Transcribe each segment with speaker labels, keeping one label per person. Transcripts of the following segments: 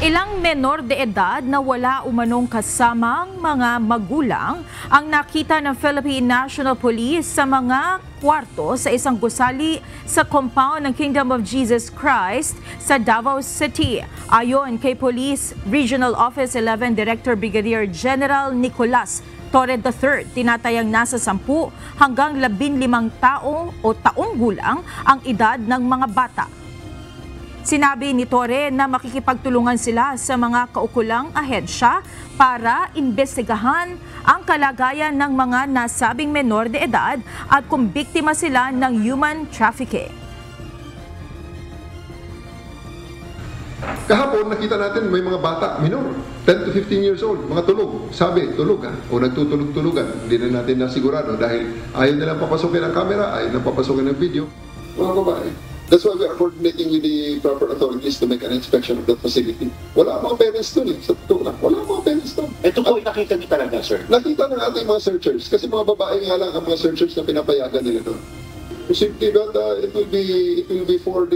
Speaker 1: Ilang menor de edad na wala umanong kasamang mga magulang ang nakita ng Philippine National Police sa mga kwarto sa isang gusali sa compound ng Kingdom of Jesus Christ sa Davao City. Ayon kay Police Regional Office 11 Director Brigadier General Nicolas Torre III, tinatayang nasa 10 hanggang 15 tao o taong gulang ang edad ng mga bata. Sinabi ni Torre na makikipagtulungan sila sa mga kaukulang ahensya para imbestigahan ang kalagayan ng mga nasabing menor de edad at kung biktima sila ng human trafficking.
Speaker 2: Kahapon nakita natin may mga bata, minor, 10 to 15 years old, mga tulog. Sabi, tulog o nagtutulog-tulugan. Hindi na natin nasigurado dahil ayaw nilang papasukin ang camera, ayaw nilang papasukin ang video. Mga babae. That's why we are coordinating with the proper authorities to make an inspection of that facility. Wala mga parents doon sa totoo lang. Wala mga parents doon. Ito po nakita niyo talaga, sir? Nakita ng ating mga searchers. Kasi mga babae nga lang ang mga searchers na pinapayagan nila doon. Simply that it will be for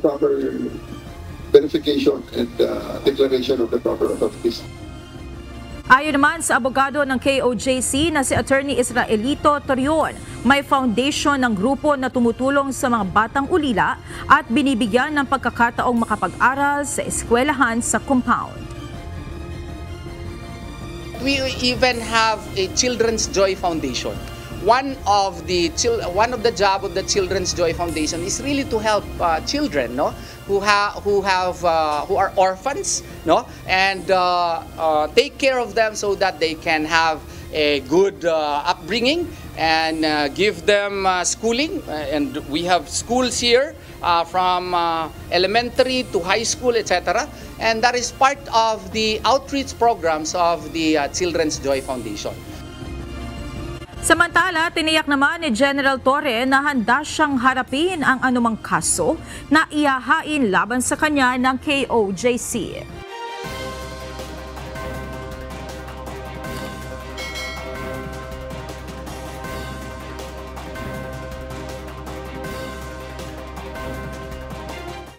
Speaker 2: proper verification and declaration of the proper authorities.
Speaker 1: Ayon naman sa abogado ng KOJC na si Attorney Israelito Torion, may foundation ng grupo na tumutulong sa mga batang ulila at binibigyan ng pagkakataong makapag-aral sa eskwelahan sa compound.
Speaker 3: We even have a Children's Joy Foundation. One of the job of the Children's Joy Foundation is really to help children, no, who are orphans, no, and take care of them so that they can have a good upbringing and give them schooling. And we have schools here from elementary to high school, etc. And that is part of the outreach programs of the Children's Joy Foundation.
Speaker 1: Samantala, tiniyak naman ni General Torre na handa siyang harapin ang anumang kaso na ihahain laban sa kanya ng KOJC.